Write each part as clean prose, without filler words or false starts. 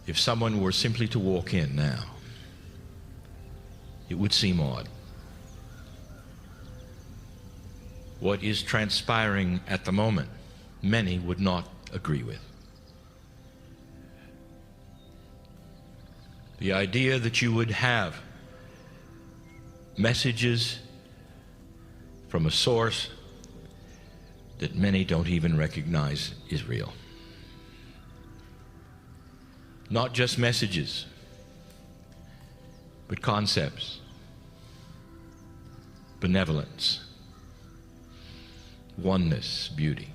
If someone were simply to walk in now, it would seem odd. What is transpiring at the moment, many would not agree with. The idea that you would have messages from a source that many don't even recognize is real. Not just messages, but concepts, benevolence, oneness, beauty.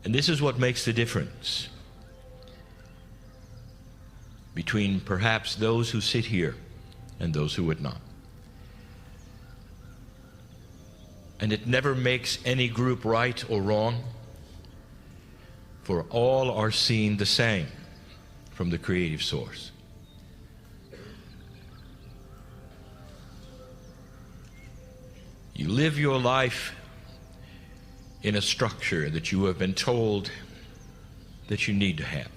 And this is what makes the difference between perhaps those who sit here and those who would not. And it never makes any group right or wrong, for all are seen the same from the creative source. You live your life in a structure that you have been told that you need to have.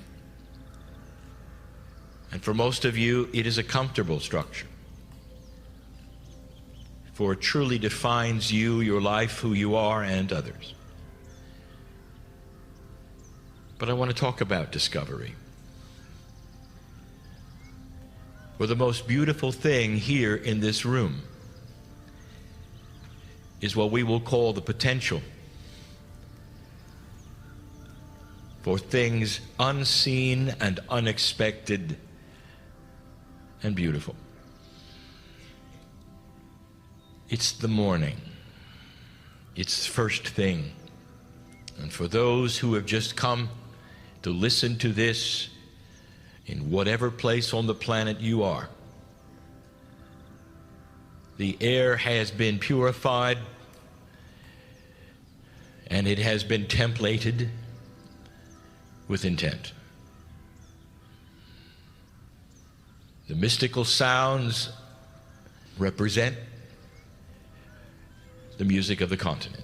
And for most of you, it is a comfortable structure. For it truly defines you, your life, who you are, and others. But I want to talk about discovery. For the most beautiful thing here in this room is what we will call the potential for things unseen and unexpected and beautiful. It's the morning. It's the first thing. And for those who have just come to listen to this in whatever place on the planet you are, the air has been purified and it has been templated with intent. The mystical sounds represent the music of the continent.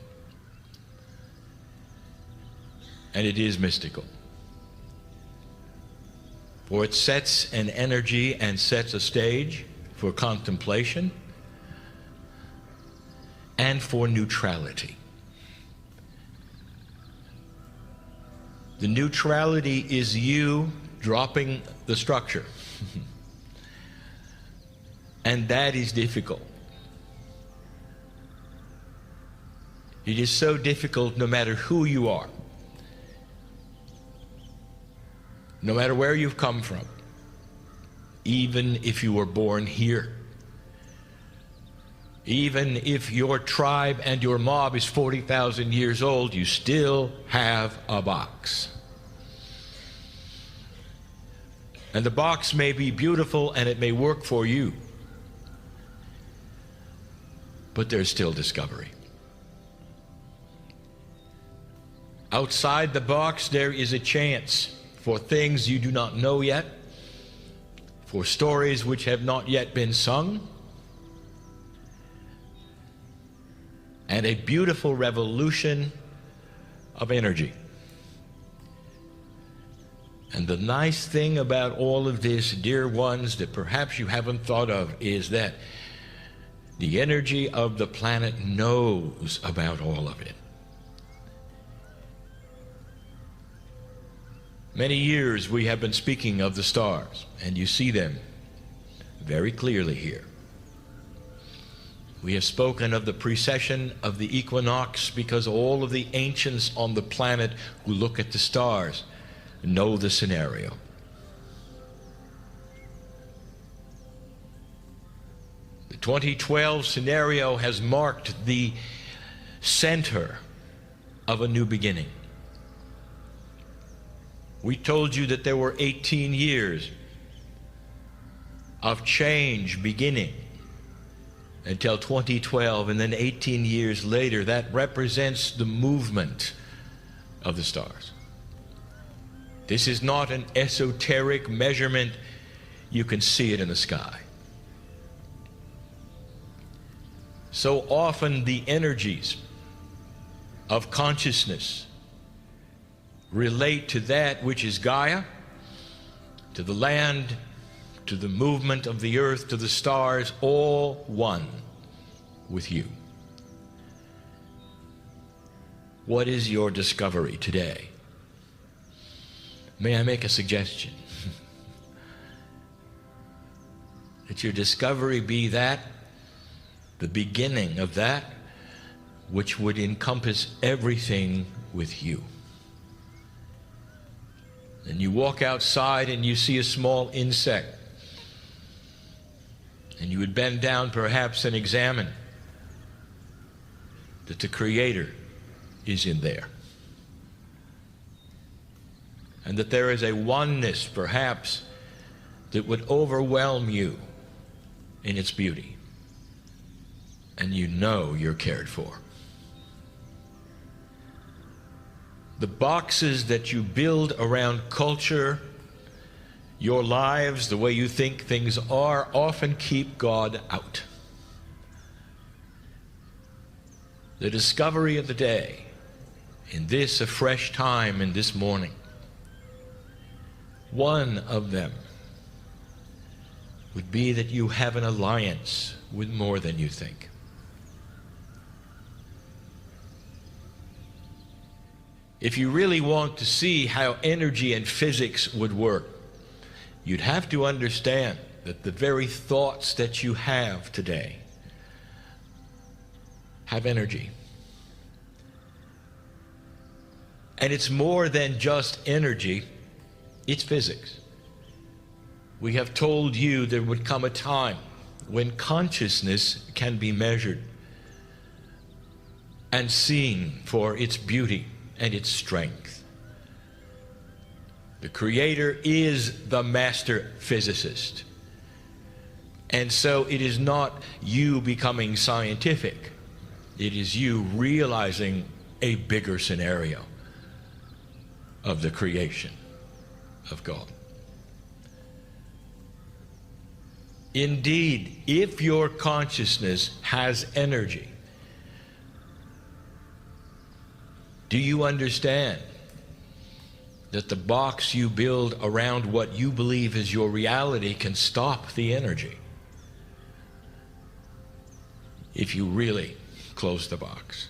And it is mystical. For it sets an energy and sets a stage for contemplation and for neutrality. The neutrality is you dropping the structure. And that is difficult. It is so difficult no matter who you are, no matter where you've come from, even if you were born here, even if your tribe and your mob is 40,000 years old, you still have a box. And the box may be beautiful and it may work for you, but there's still discovery. Outside the box, there is a chance for things you do not know yet, for stories which have not yet been sung, and a beautiful revolution of energy. And the nice thing about all of this, dear ones, that perhaps you haven't thought of, is that the energy of the planet knows about all of it. Many years we have been speaking of the stars, and you see them very clearly here. We have spoken of the precession of the equinox because all of the ancients on the planet who look at the stars know the scenario. The 2012 scenario has marked the center of a new beginning. We told you that there were 18 years of change beginning until 2012, and then 18 years later, that represents the movement of the stars. This is not an esoteric measurement. You can see it in the sky. So often the energies of consciousness relate to that which is Gaia, to the land, to the movement of the earth, to the stars, all one with you. What is your discovery today? May I make a suggestion? That your discovery be that, the beginning of that, which would encompass everything with you. And you walk outside and you see a small insect, and you would bend down perhaps and examine that the Creator is in there, and that there is a oneness perhaps that would overwhelm you in its beauty, and you know you're cared for. The boxes that you build around culture, your lives, the way you think things are, often keep God out. The discovery of the day, in this a fresh time, in this morning, one of them would be that you have an alliance with more than you think. If you really want to see how energy and physics would work, you'd have to understand that the very thoughts that you have today have energy. And it's more than just energy, it's physics. We have told you there would come a time when consciousness can be measured and seen for its beauty and its strength. The Creator is the master physicist. And so it is not you becoming scientific. It is you realizing a bigger scenario of the creation of God. Indeed, if your consciousness has energy, do you understand that the box you build around what you believe is your reality can stop the energy if you really close the box?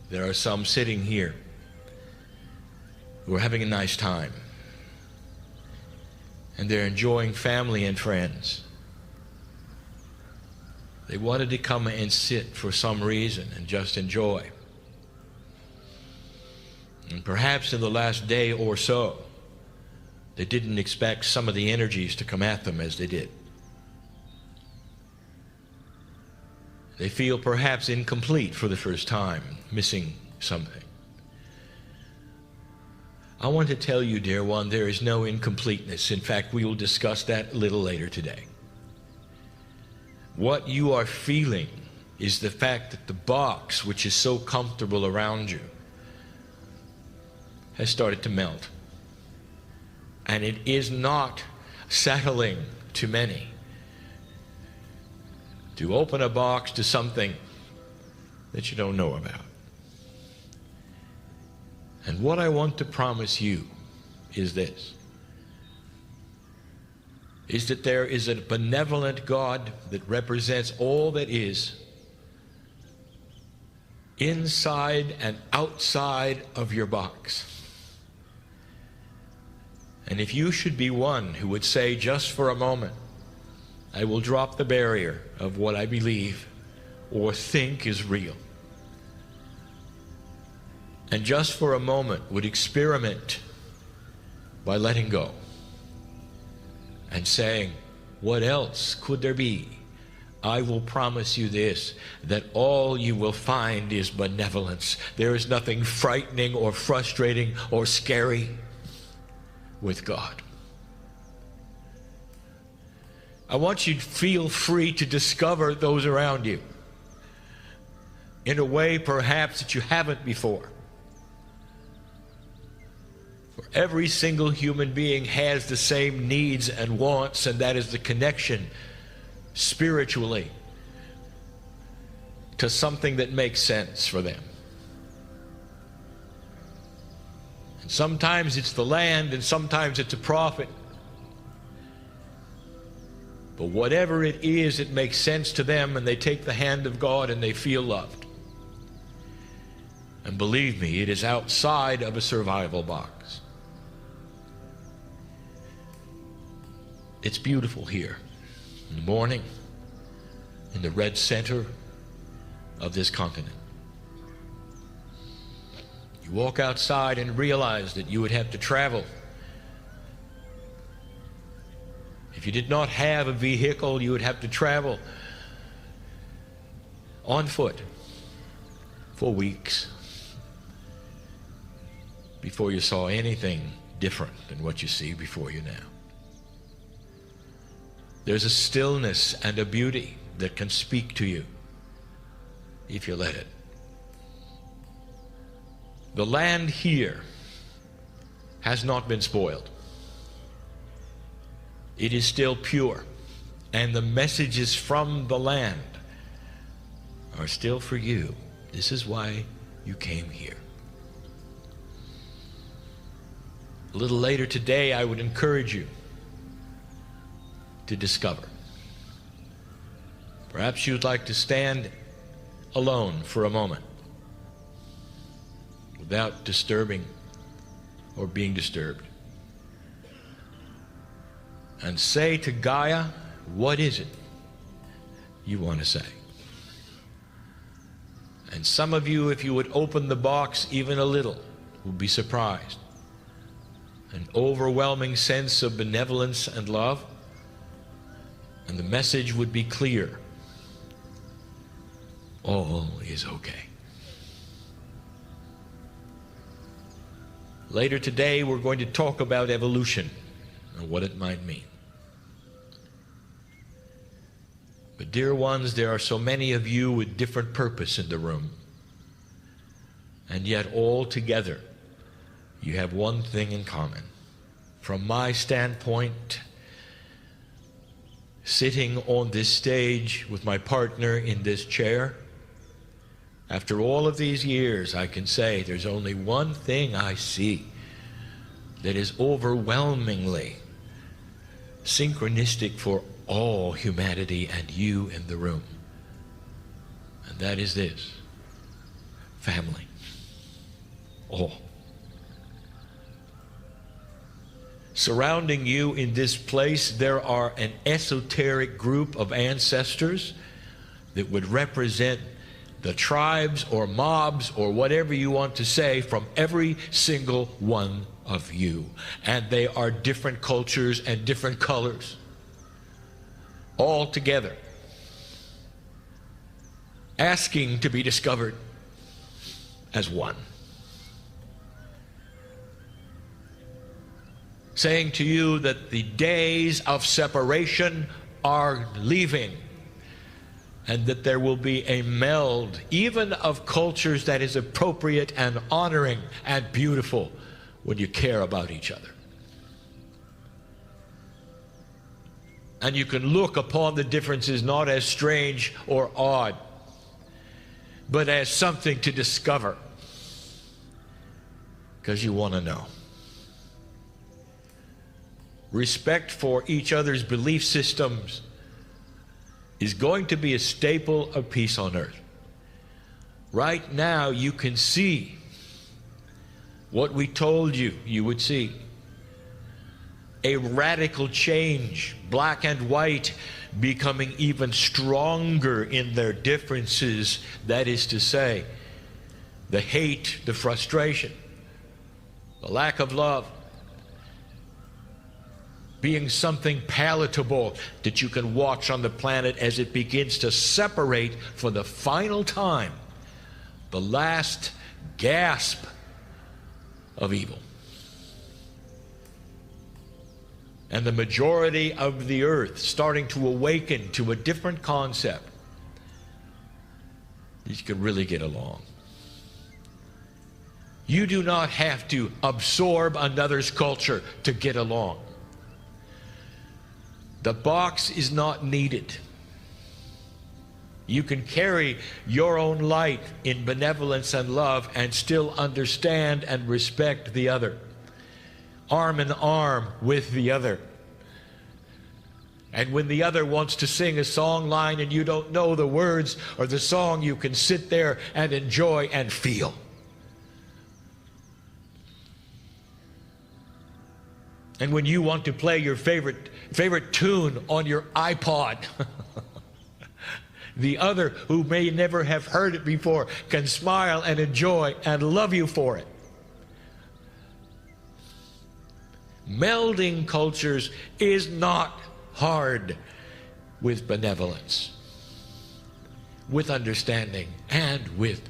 There are some sitting here who are having a nice time, and they're enjoying family and friends. They wanted to come and sit for some reason and just enjoy. And perhaps in the last day or so, they didn't expect some of the energies to come at them as they did. They feel perhaps incomplete for the first time, missing something. I want to tell you, dear one, there is no incompleteness. In fact, we will discuss that a little later today. What you are feeling is the fact that the box, which is so comfortable around you, has started to melt. And it is not settling to many to open a box to something that you don't know about. And what I want to promise you is this, is that there is a benevolent God that represents all that is inside and outside of your box. And if you should be one who would say, just for a moment, I will drop the barrier of what I believe or think is real, and just for a moment would experiment by letting go and saying, what else could there be? I will promise you this, that all you will find is benevolence. There is nothing frightening or frustrating or scary with God. I want you to feel free to discover those around you in a way perhaps that you haven't before. For every single human being has the same needs and wants, and that is the connection spiritually to something that makes sense for them. Sometimes it's the land, and sometimes it's a prophet. But whatever it is, it makes sense to them, and they take the hand of God and they feel loved. And believe me, it is outside of a survival box. It's beautiful here in the morning, in the red center of this continent. You walk outside and realize that you would have to travel. If you did not have a vehicle, you would have to travel on foot for weeks before you saw anything different than what you see before you now. There's a stillness and a beauty that can speak to you if you let it. The land here has not been spoiled. It is still pure, and the messages from the land are still for you. This is why you came here. A little later today, I would encourage you to discover. Perhaps you'd like to stand alone for a moment without disturbing or being disturbed, and say to Gaia, what is it you want to say? And some of you, if you would open the box even a little, will be surprised. An overwhelming sense of benevolence and love, and the message would be clear. All is okay. Later today, we're going to talk about evolution and what it might mean. But dear ones, there are so many of you with different purpose in the room. And yet all together, you have one thing in common. From my standpoint, sitting on this stage with my partner in this chair, after all of these years, I can say there's only one thing I see that is overwhelmingly synchronistic for all humanity and you in the room. And that is this: family. All. Surrounding you in this place, there are an esoteric group of ancestors that would represent the tribes or mobs or whatever you want to say from every single one of you. And they are different cultures and different colors, all together, asking to be discovered as one. Saying to you that the days of separation are leaving, and that there will be a meld, even of cultures, that is appropriate and honoring and beautiful when you care about each other. And you can look upon the differences not as strange or odd, but as something to discover, because you want to know. Respect for each other's belief systems is going to be a staple of peace on earth. Right now, you can see what we told you you would see. A radical change, black and white becoming even stronger in their differences. That is to say, the hate, the frustration, the lack of love, being something palatable that you can watch on the planet as it begins to separate for the final time, the last gasp of evil. And the majority of the earth starting to awaken to a different concept. You can really get along. You do not have to absorb another's culture to get along. The box is not needed. You can carry your own light in benevolence and love and still understand and respect the other. Arm in arm with the other. And when the other wants to sing a song line and you don't know the words or the song, you can sit there and enjoy and feel. And when you want to play your favorite tune on your iPod, the other, who may never have heard it before, can smile and enjoy and love you for it. Melding cultures is not hard with benevolence, with understanding, and with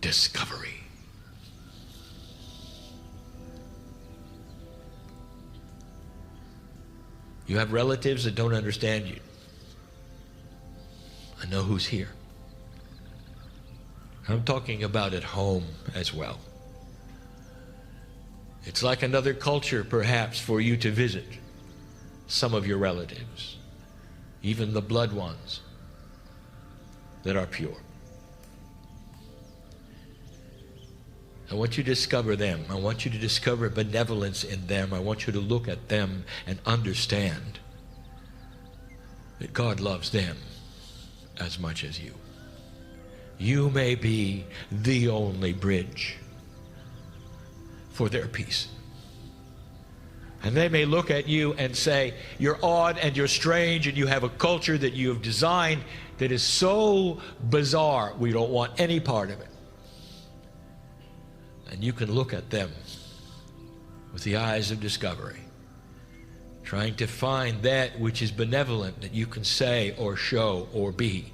discovery. You have relatives that don't understand you. I know who's here. I'm talking about at home as well. It's like another culture, perhaps, for you to visit some of your relatives, even the blood ones that are pure. I want you to discover them. I want you to discover benevolence in them. I want you to look at them and understand that God loves them as much as you. You may be the only bridge for their peace. And they may look at you and say, you're odd and you're strange and you have a culture that you have designed that is so bizarre, we don't want any part of it. And you can look at them with the eyes of discovery, trying to find that which is benevolent that you can say or show or be,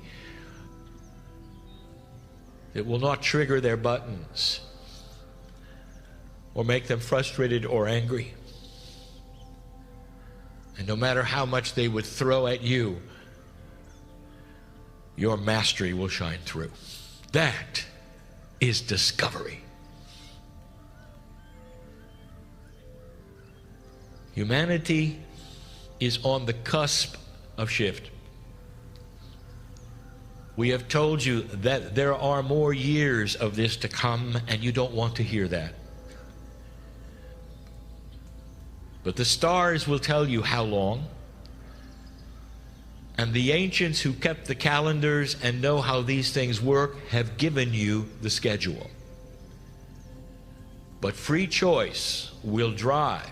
that will not trigger their buttons or make them frustrated or angry. And no matter how much they would throw at you, your mastery will shine through. That is discovery. Humanity is on the cusp of shift. We have told you that there are more years of this to come, and you don't want to hear that. But the stars will tell you how long, and the ancients who kept the calendars and know how these things work have given you the schedule. But free choice will drive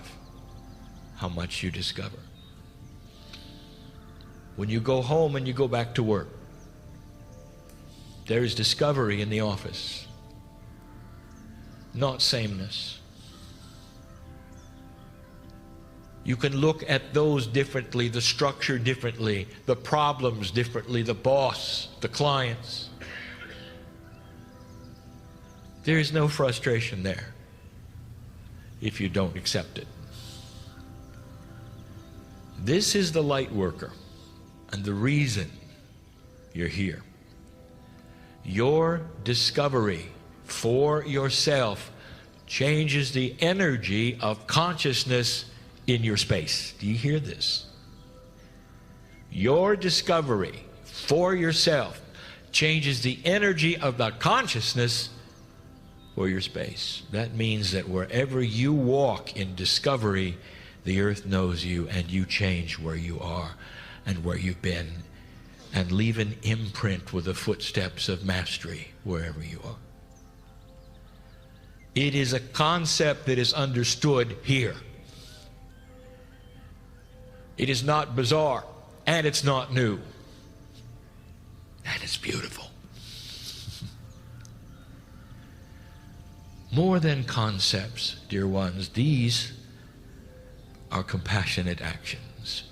how much you discover. When you go home and you go back to work, there is discovery in the office, not sameness. You can look at those differently, the structure differently, the problems differently, the boss, the clients. There is no frustration there if you don't accept it. This is the light worker and the reason you're here. Your discovery for yourself changes the energy of consciousness in your space. Do you hear this? Your discovery for yourself changes the energy of the consciousness for your space. That means that wherever you walk in discovery, the earth knows you, and you change where you are and where you've been, and leave an imprint with the footsteps of mastery wherever you are. It is a concept that is understood here. It is not bizarre, and it's not new, and it's beautiful. More than concepts, dear ones, these are compassionate actions.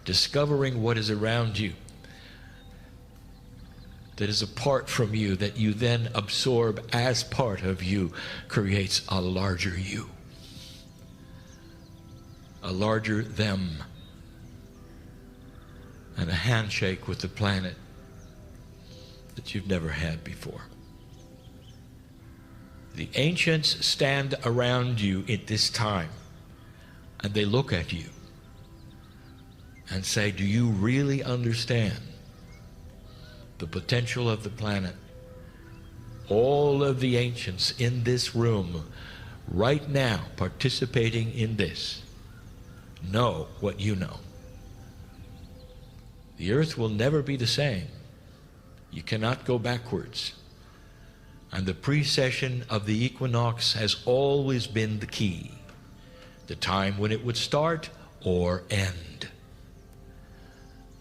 Discovering what is around you that is apart from you, that you then absorb as part of you, creates a larger you, a larger them, and a handshake with the planet that you've never had before. The ancients stand around you at this time, and they look at you and say, do you really understand the potential of the planet. All of the ancients in this room right now participating in this know what you know. The earth will never be the same. You cannot go backwards. And the precession of the equinox has always been the key. The time when it would start or end.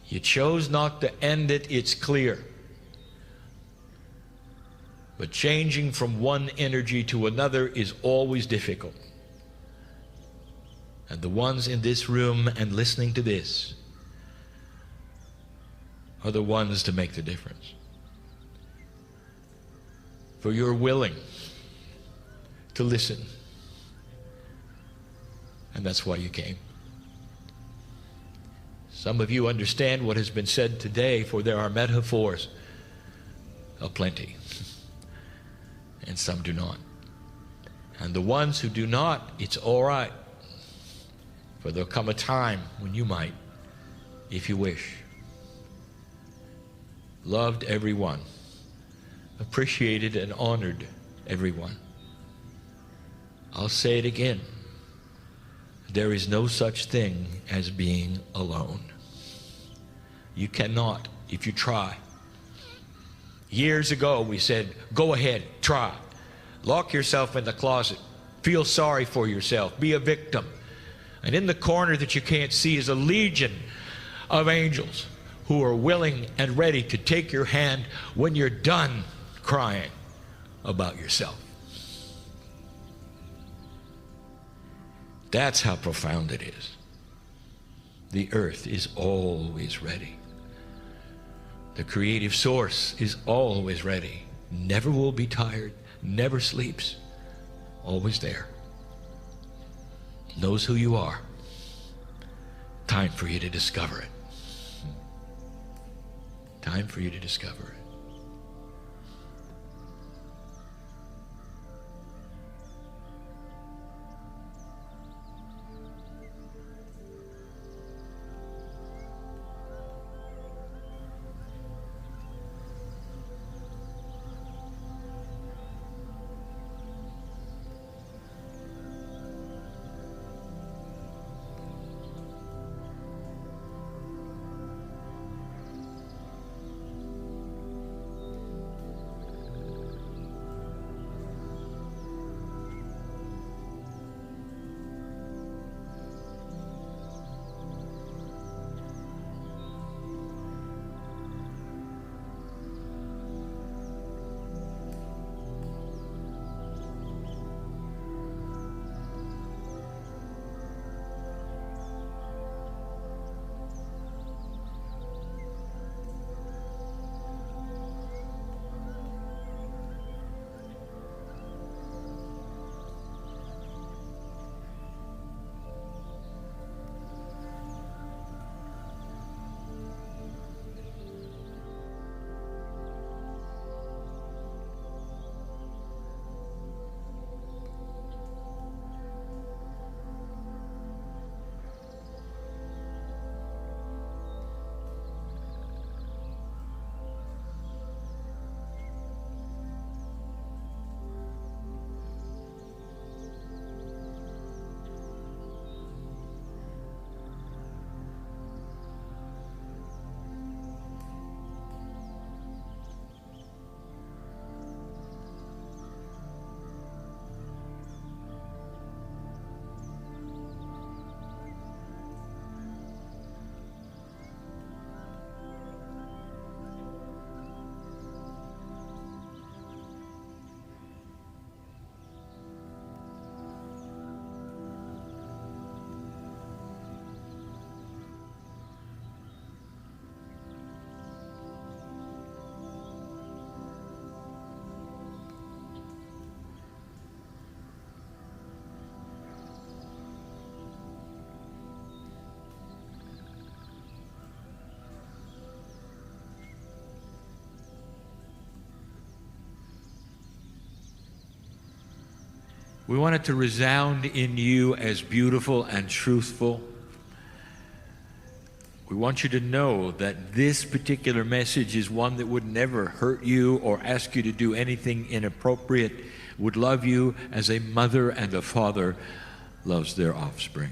You chose not to end it, it's clear. But changing from one energy to another is always difficult. And the ones in this room and listening to this are the ones to make the difference. For you're willing to listen. And that's why you came. Some of you understand what has been said today, for there are metaphors aplenty. And some do not. And the ones who do not, it's all right. For there'll come a time when you might, if you wish. Loved everyone. Appreciated and honored everyone. I'll say it again. There is no such thing as being alone. You cannot if you try. Years ago we said, go ahead, try. Lock yourself in the closet. Feel sorry for yourself. Be a victim. And in the corner that you can't see is a legion of angels who are willing and ready to take your hand when you're done crying about yourself. That's how profound it is. The earth is always ready. The creative source is always ready. Never will be tired, never sleeps, always there. Knows who you are. Time for you to discover it. Time for you to discover it. We want it to resound in you as beautiful and truthful. We We want you to know that this particular message is one that would never hurt you or ask you to do anything inappropriate, would love you as a mother and a father loves their offspring.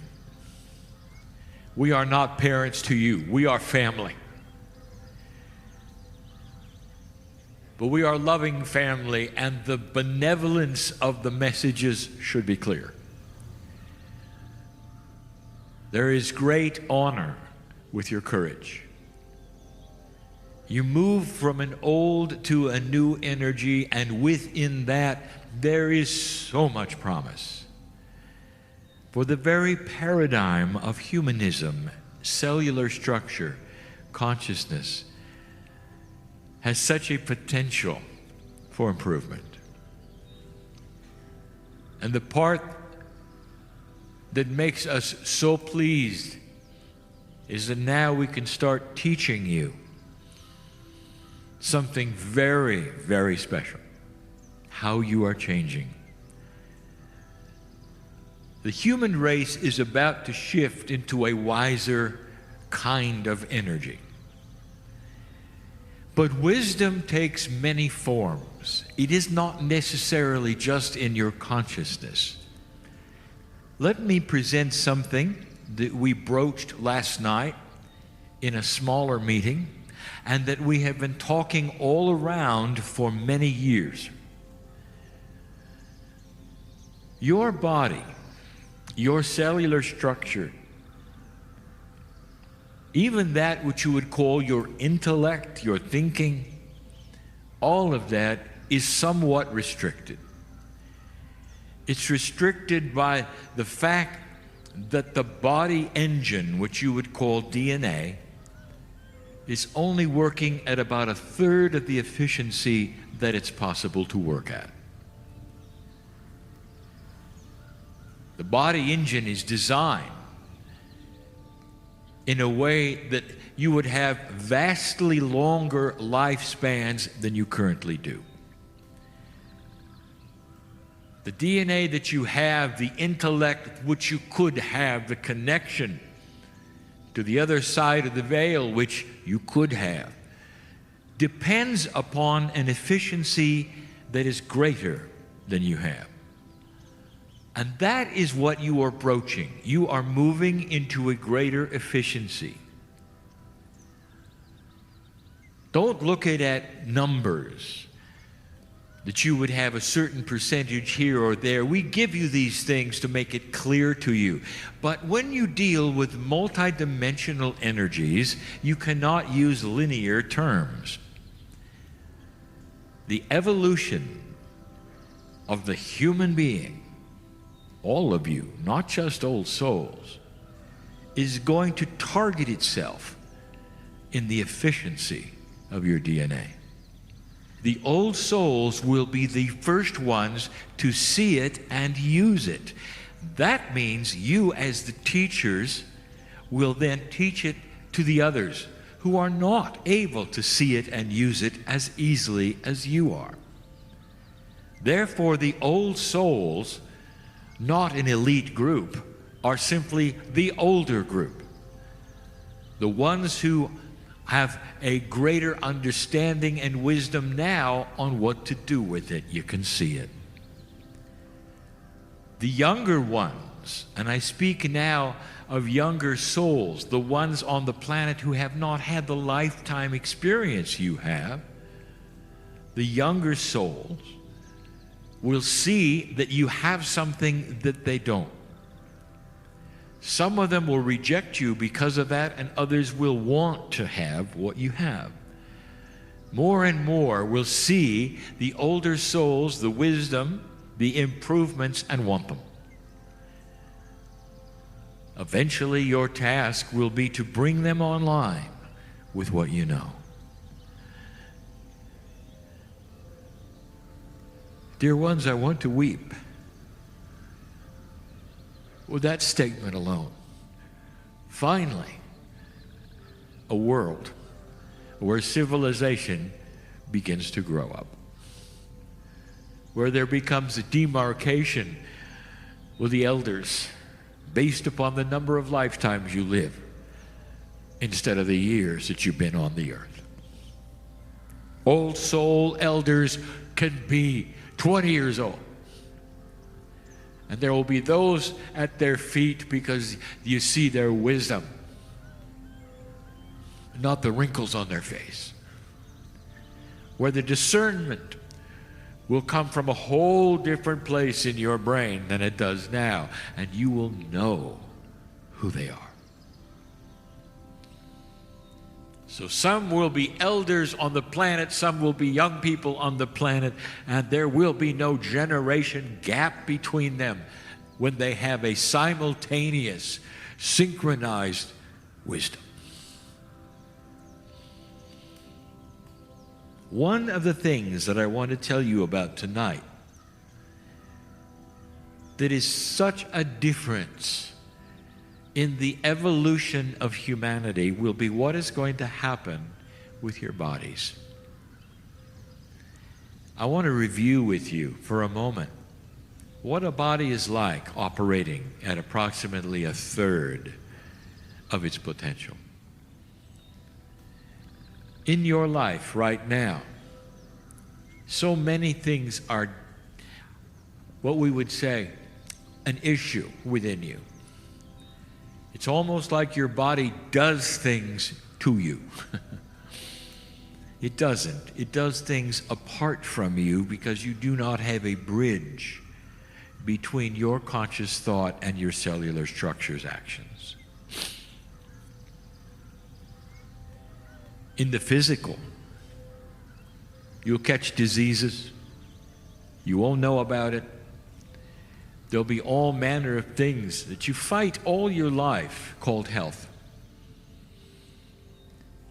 We are not parents to you. We are family. But we are loving family, and the benevolence of the messages should be clear. There is great honor with your courage. You move from an old to a new energy, and within that, there is so much promise. For the very paradigm of humanism, cellular structure, consciousness, has such a potential for improvement. And the part that makes us so pleased is that now we can start teaching you something very, very special. How you are changing. The human race is about to shift into a wiser kind of energy. But wisdom takes many forms. It is not necessarily just in your consciousness. Let me present something that we broached last night in a smaller meeting, and that we have been talking all around for many years. Your body, your cellular structure, even that which you would call your intellect, your thinking, all of that is somewhat restricted. It's restricted by the fact that the body engine, which you would call DNA, is only working at about 1/3 of the efficiency that it's possible to work at. The body engine is designed in a way that you would have vastly longer lifespans than you currently do. The DNA that you have, the intellect which you could have, the connection to the other side of the veil which you could have, depends upon an efficiency that is greater than you have. And that is what you are broaching. You are moving into a greater efficiency. Don't look at numbers, that you would have a certain percentage here or there. We give you these things to make it clear to you. But when you deal with multidimensional energies, you cannot use linear terms. The evolution of the human being, all of you, not just old souls, is going to target itself in the efficiency of your DNA. The old souls will be the first ones to see it and use it. That means you, as the teachers, will then teach it to the others who are not able to see it and use it as easily as you are. Therefore, the old souls, not an elite group, are simply the older group. The ones who have a greater understanding and wisdom now on what to do with it. You can see it. The younger ones, and I speak now of younger souls, the ones on the planet who have not had the lifetime experience you have, the younger souls will see that you have something that they don't. Some of them will reject you because of that, and others will want to have what you have. More and more will see the older souls, the wisdom, the improvements, and want them. Eventually, your task will be to bring them online with what you know. Dear ones, I want to weep with that statement alone. Finally, a world where civilization begins to grow up, where there becomes a demarcation with the elders based upon the number of lifetimes you live, instead of the years that you've been on the earth. Old soul elders can be 20 years old. And there will be those at their feet because you see their wisdom, not the wrinkles on their face. Where the discernment will come from a whole different place in your brain than it does now, and you will know who they are. So some will be elders on the planet, some will be young people on the planet, and there will be no generation gap between them when they have a simultaneous, synchronized wisdom. One of the things that I want to tell you about tonight that is such a difference in the evolution of humanity will be what is going to happen with your bodies. I want to review with you for a moment what a body is like operating at approximately a third of its potential. In your life right now, so many things are what we would say an issue within you. It's almost like your body does things to you. It doesn't. It does things apart from you because you do not have a bridge between your conscious thought and your cellular structure's actions. In the physical, you'll catch diseases. You won't know about it. There'll be all manner of things that you fight all your life called health.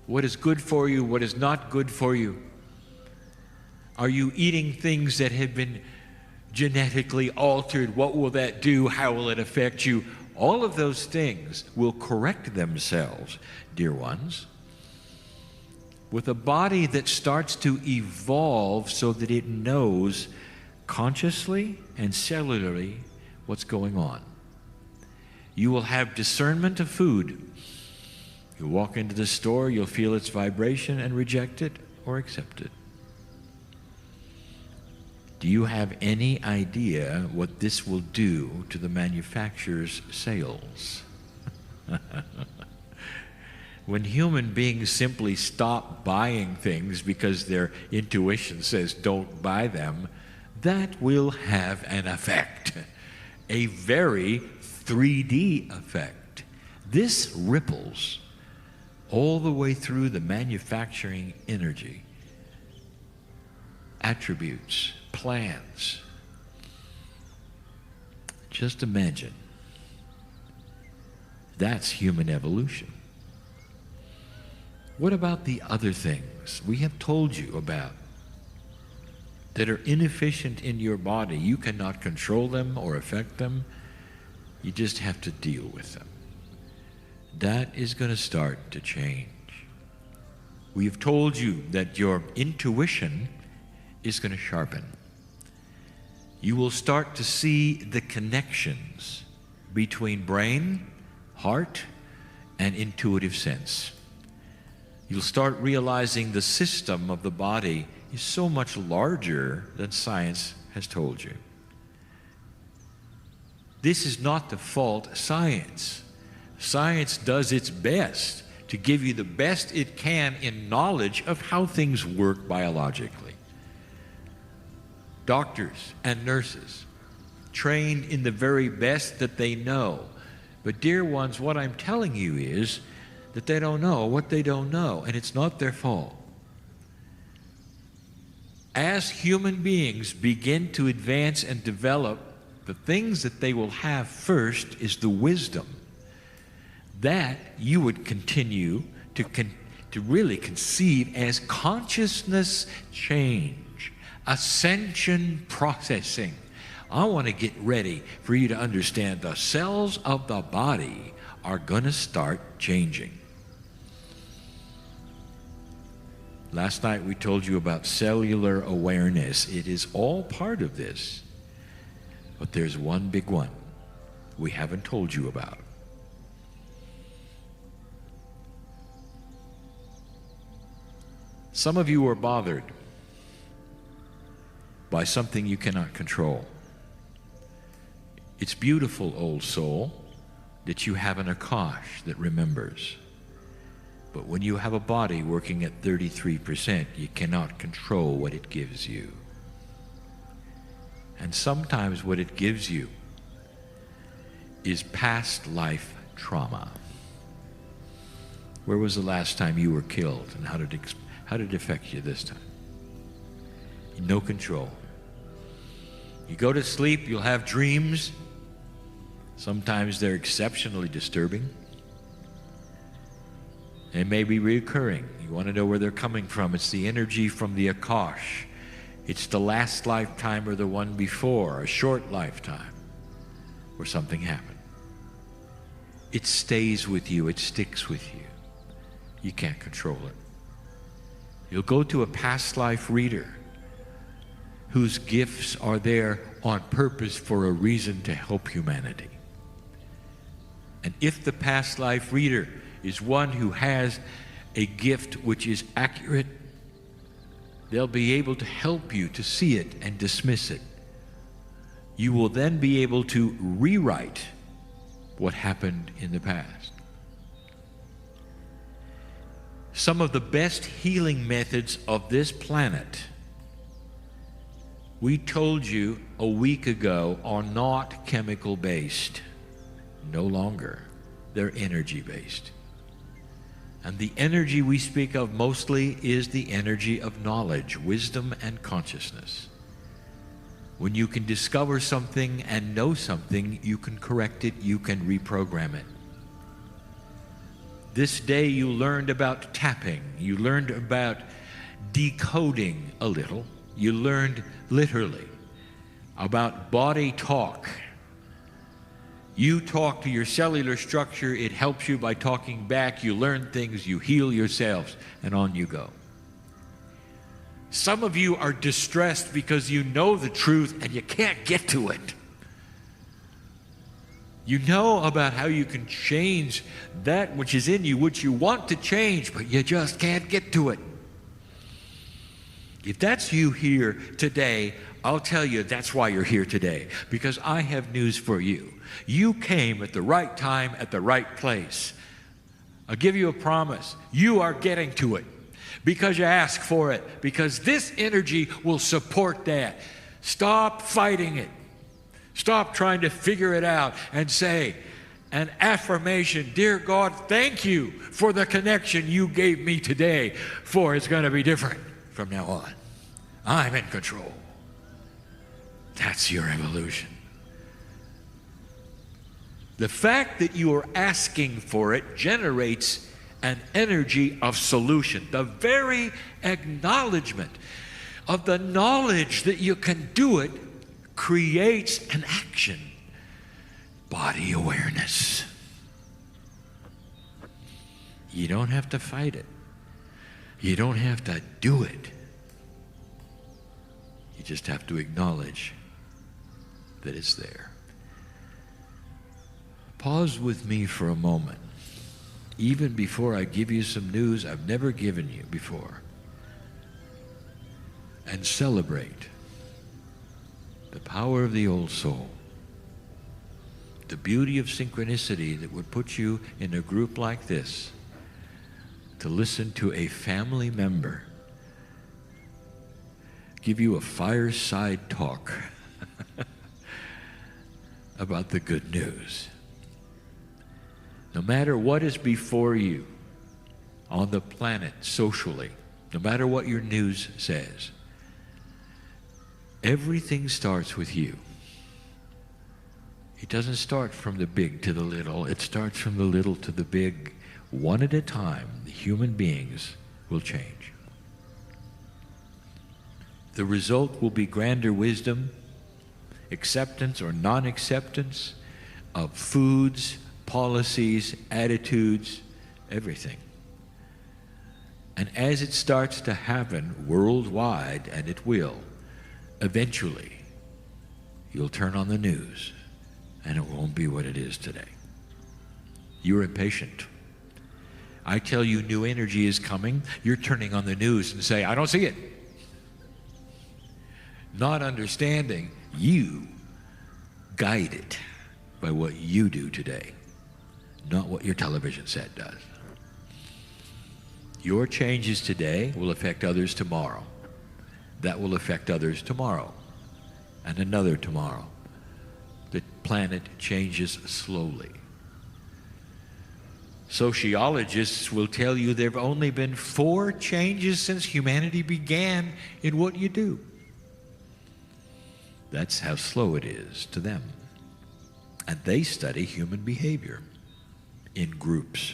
What is good for you? What is not good for you? Are you eating things that have been genetically altered? What will that do? How will it affect you? All of those things will correct themselves, dear ones, with a body that starts to evolve so that it knows consciously and cellularly what's going on. You will have discernment of food. You walk into the store, you'll feel its vibration and reject it or accept it. Do you have any idea what this will do to the manufacturer's sales? When human beings simply stop buying things because their intuition says don't buy them, that will have an effect, a very 3D effect. This ripples all the way through the manufacturing energy, attributes, plans. Just imagine. That's human evolution. What about the other things we have told you about that are inefficient in your body? You cannot control them or affect them. You just have to deal with them. That is going to start to change. We have told you that your intuition is going to sharpen. You will start to see the connections between brain, heart, and intuitive sense. You'll start realizing the system of the body is so much larger than science has told you. This is not the fault science. Science does its best to give you the best it can in knowledge of how things work biologically. Doctors and nurses trained in the very best that they know. But dear ones, what I'm telling you is that they don't know what they don't know, and it's not their fault. As human beings begin to advance and develop, the things that they will have first is the wisdom that you would continue to really conceive as consciousness change, ascension processing. I want to get ready for you to understand the cells of the body are going to start changing. Last night we told you about cellular awareness. It is all part of this. But there's one big one we haven't told you about. Some of you are bothered by something you cannot control. It's beautiful, old soul, that you have an Akash that remembers. But when you have a body working at 33%, you cannot control what it gives you. And sometimes what it gives you is past life trauma. Where was the last time you were killed, and how did it affect you this time? No control. You go to sleep, you'll have dreams. Sometimes they're exceptionally disturbing. They may be recurring. You want to know where they're coming from. It's the energy from the Akash. It's the last lifetime or the one before, a short lifetime where something happened. It stays with you. It sticks with you. You can't control it. You'll go to a past life reader whose gifts are there on purpose for a reason to help humanity. And if the past life reader is one who has a gift which is accurate, they'll be able to help you to see it and dismiss it. You will then be able to rewrite what happened in the past. Some of the best healing methods of this planet, we told you a week ago, are not chemical-based. No longer. They're energy-based. And the energy we speak of mostly is the energy of knowledge, wisdom, and consciousness. When you can discover something and know something, you can correct it, you can reprogram it. This day you learned about tapping, you learned about decoding a little, you learned literally about body talk. You talk to your cellular structure, it helps you by talking back, you learn things, you heal yourselves, and on you go. Some of you are distressed because you know the truth and you can't get to it. You know about how you can change that which is in you, which you want to change, but you just can't get to it. If that's you here today, I'll tell you that's why you're here today, because I have news for you. You came at the right time, at the right place. I'll give you a promise. You are getting to it because you ask for it, because this energy will support that. Stop fighting it. Stop trying to figure it out and say an affirmation, dear God, thank you for the connection you gave me today, for it's going to be different from now on. I'm in control. That's your evolution. The fact that you are asking for it generates an energy of solution. The very acknowledgement of the knowledge that you can do it creates an action. Body awareness. You don't have to fight it. You don't have to do it. You just have to acknowledge that it's there. Pause with me for a moment, even before I give you some news I've never given you before, and celebrate the power of the old soul, the beauty of synchronicity that would put you in a group like this to listen to a family member give you a fireside talk about the good news. No matter what is before you on the planet socially, no matter what your news says, everything starts with you. It doesn't start from the big to the little. It starts from the little to the big. One at a time, the human beings will change. The result will be grander wisdom, acceptance or non-acceptance of foods, policies, attitudes, everything. And as it starts to happen worldwide, and it will, eventually, you'll turn on the news and it won't be what it is today. You're impatient. I tell you new energy is coming, you're turning on the news and say, I don't see it. Not understanding, you guide it by what you do today, not what your television set does. Your changes today will affect others tomorrow. That will affect others tomorrow, and another tomorrow. The planet changes slowly. Sociologists will tell you there have only been 4 changes since humanity began in what you do. That's how slow it is to them. And they study human behavior in groups.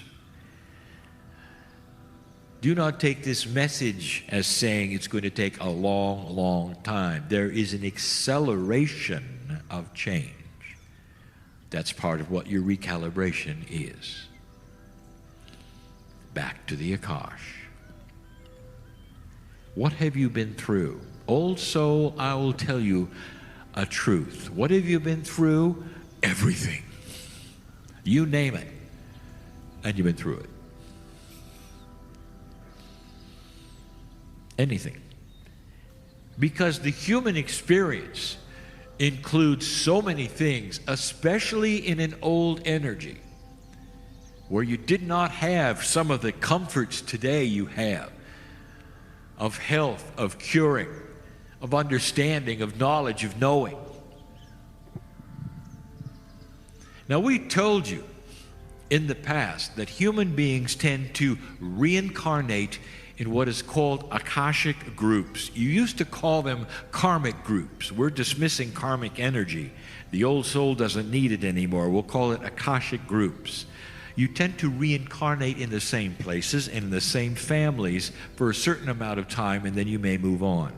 Do not take this message as saying it's going to take a long, long time. There is an acceleration of change. That's part of what your recalibration is. Back to the Akash. What have you been through? Old soul, I will tell you a truth. What have you been through? Everything. You name it, and you've been through it. Anything. Because the human experience includes so many things, especially in an old energy, where you did not have some of the comforts today you have, of health, of curing, of understanding, of knowledge, of knowing. Now, we told you in the past that human beings tend to reincarnate in what is called Akashic groups. You used to call them karmic groups. We're dismissing karmic energy. The old soul doesn't need it anymore. We'll call it Akashic groups. You tend to reincarnate in the same places and in the same families for a certain amount of time, and then you may move on.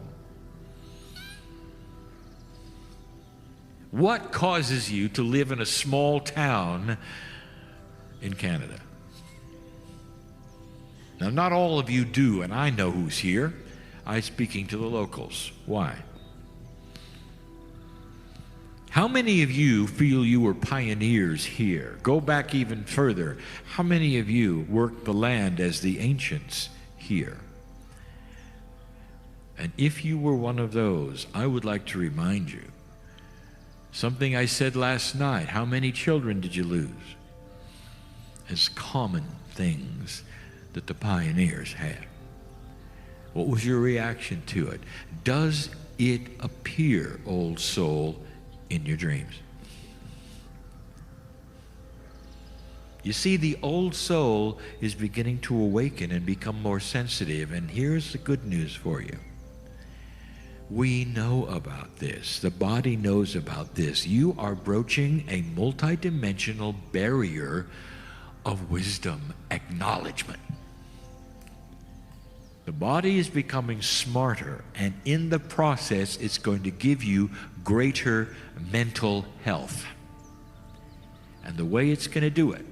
What causes you to live in a small town in Canada? Now, not all of you do, and I know who's here. I'm speaking to the locals. Why? How many of you feel you were pioneers here? Go back even further. How many of you worked the land as the ancients here? And if you were one of those, I would like to remind you something I said last night. How many children did you lose? As common things that the pioneers had. What was your reaction to it? Does it appear, old soul, in your dreams? You see, the old soul is beginning to awaken and become more sensitive, and here's the good news for you. We know about this. The body knows about this. You are broaching a multidimensional barrier of wisdom acknowledgement. The body is becoming smarter, and in the process, it's going to give you greater mental health. And the way it's going to do it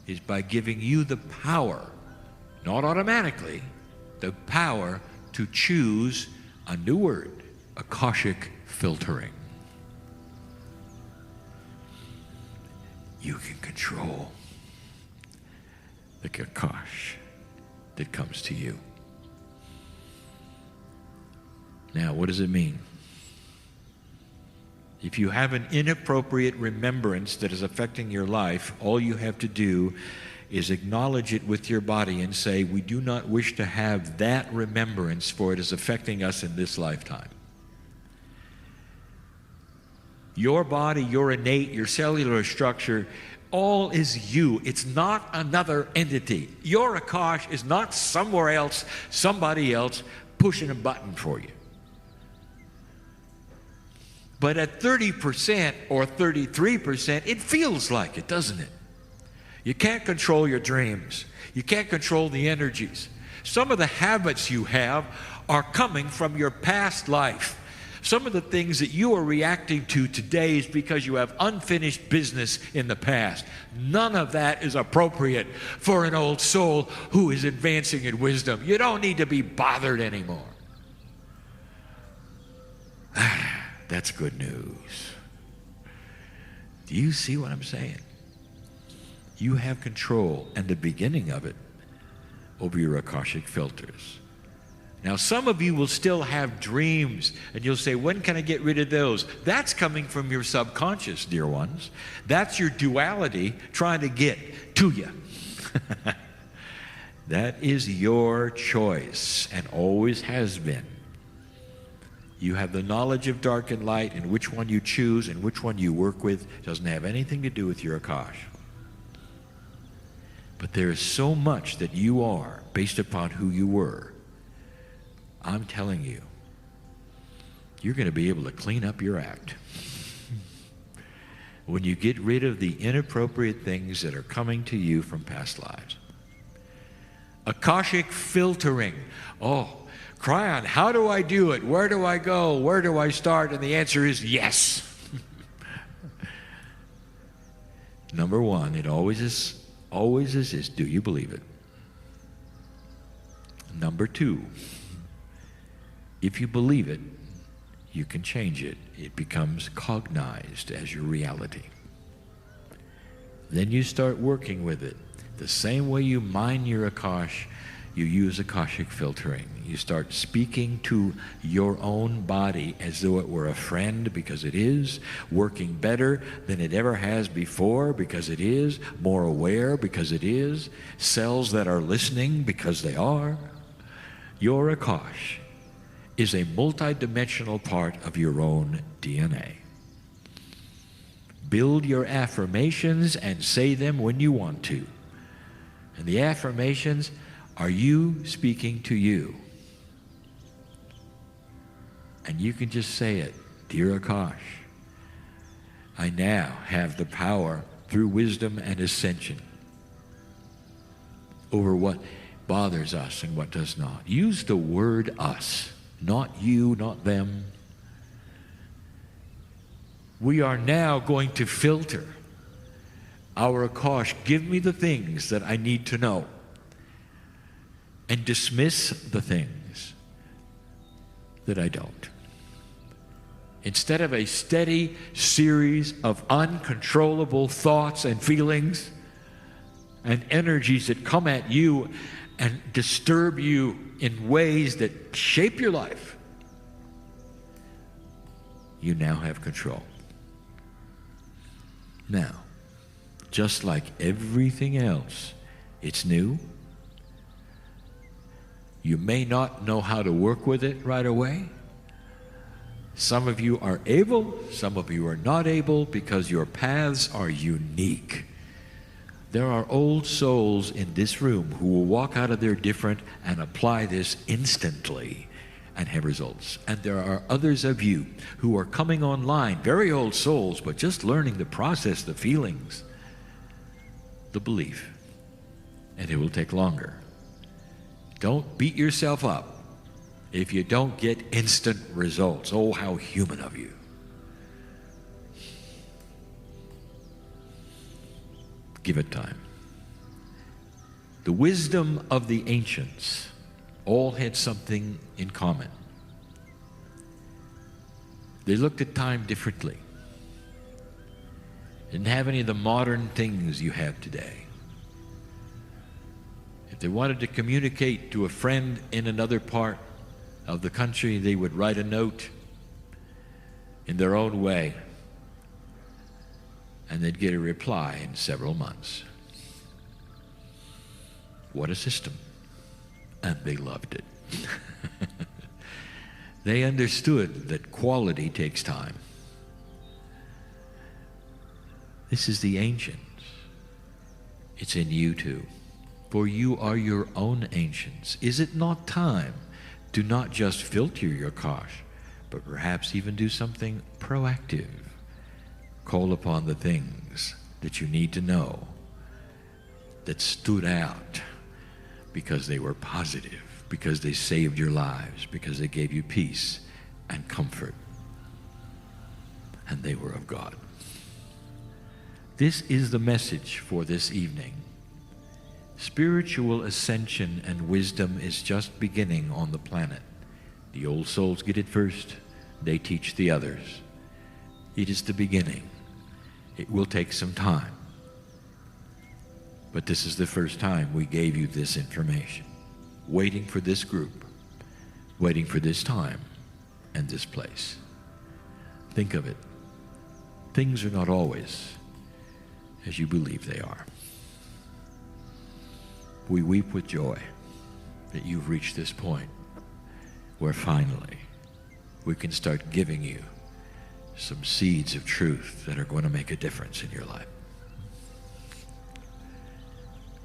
is by giving you the power, not automatically, the power to choose a new word, Akashic filtering. You can control the Akash that comes to you. Now, what does it mean? If you have an inappropriate remembrance that is affecting your life, all you have to do is acknowledge it with your body and say, we do not wish to have that remembrance, for it is affecting us in this lifetime. Your body, your innate, your cellular structure, all is you. It's not another entity. Your Akash is not somewhere else, somebody else pushing a button for you. But at 30% or 33%, it feels like it, doesn't it? You can't control your dreams. You can't control the energies. Some of the habits you have are coming from your past life. Some of the things that you are reacting to today is because you have unfinished business in the past. None of that is appropriate for an old soul who is advancing in wisdom. You don't need to be bothered anymore. That's good news. Do you see what I'm saying? You have control, and the beginning of it over your Akashic filters. Now, some of you will still have dreams, and you'll say, when can I get rid of those? That's coming from your subconscious, dear ones. That's your duality trying to get to you. That is your choice, and always has been. You have the knowledge of dark and light, and which one you choose and which one you work with doesn't have anything to do with your Akash. But there is so much that you are based upon who you were. I'm telling you, you're going to be able to clean up your act. When you get rid of the inappropriate things that are coming to you from past lives. Akashic filtering. Oh, Kryon, how do I do it? Where do I go? Where do I start? And the answer is yes. Number one, it always is this, do you believe it? Number two, if you believe it, you can change it. It becomes cognized as your reality. Then you start working with it. The same way you mine your Akash, you use Akashic filtering. You start speaking to your own body as though it were a friend, because it is, working better than it ever has before, because it is, more aware, because it is, cells that are listening, because they are. Your Akash is a multidimensional part of your own DNA. Build your affirmations and say them when you want to. And the affirmations are you speaking to you. And you can just say it, Dear Akash, I now have the power through wisdom and ascension over what bothers us and what does not. Use the word us. Not you, not them. We are now going to filter our Akash. Give me the things that I need to know, and dismiss the things that I don't. Instead of a steady series of uncontrollable thoughts and feelings and energies that come at you and disturb you in ways that shape your life, you now have control. Now, just like everything else, it's new. You may not know how to work with it right away. Some of you are able, some of you are not able, because your paths are unique. There are old souls in this room who will walk out of there different and apply this instantly and have results. And there are others of you who are coming online, very old souls, but just learning the process, the feelings, the belief. And it will take longer. Don't beat yourself up if you don't get instant results. Oh, how human of you. Give it time. The wisdom of the ancients all had something in common. They looked at time differently. Didn't have any of the modern things you have today. If they wanted to communicate to a friend in another part of the country, they would write a note in their own way, and they'd get a reply in several months. What a system. And they loved it. They understood that quality takes time. This is the ancients. It's in you too. For you are your own ancients. Is it not time to not just filter your Akash, but perhaps even do something proactive? Call upon the things that you need to know that stood out because they were positive, because they saved your lives, because they gave you peace and comfort, and they were of God. This is the message for this evening. Spiritual ascension and wisdom is just beginning on the planet. The old souls get it first. They teach the others. It is the beginning. It will take some time. But this is the first time we gave you this information. Waiting for this group, waiting for this time and this place. Think of it. Things are not always as you believe they are. We weep with joy that you've reached this point where finally we can start giving you some seeds of truth that are going to make a difference in your life.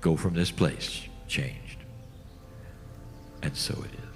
Go from this place changed. And so it is.